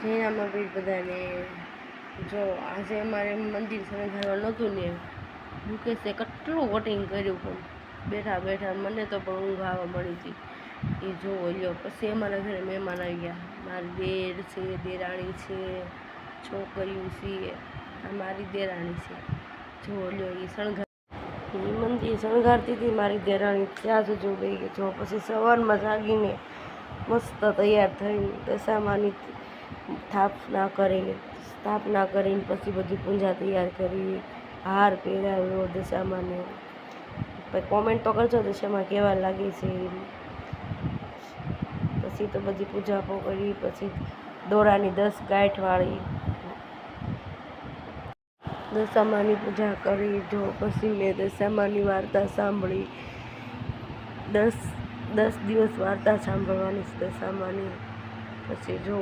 જૈનામાં બી બધાને જો આજે અમારે મંદિર શણગારવા નહોતું ને મુકેશે કેટલું વોટિંગ કર્યું પણ બેઠા બેઠા મને તો પણ ઊંઘ આવવા મળી હતી એ જોવો લ્યો. પછી અમારા ઘરે મહેમાન આવી ગયા, મારી દેર છે, દેરાણી છે, છોકરીઓ છે, આ મારી દેરાણી છે. જોવો લ્યો એ શણગાર એ મંદિર શણગારતી હતી મારી દેરાણી, ત્યાં જ જો ગઈ ગઈ. જો પછી સવારમાં જાગીને મસ્ત તૈયાર થઈને દશામાની સ્થાપના કરીને પછી બધી પૂજા તૈયાર કરી, હાર પહેરાવ્યો દશામાને. પછી કોમેન્ટ તો કરજો દશામાં કેવા લાગે છે. પછી તો બધી પૂજા કરી, પછી દોરાની 10 ગાંઠવાળી દશામાની પૂજા કરી. જો પછી મેં દશામાની વાર્તા સાંભળી. 10 દિવસ વાર્તા સાંભળવાની દશામાની. પછી જો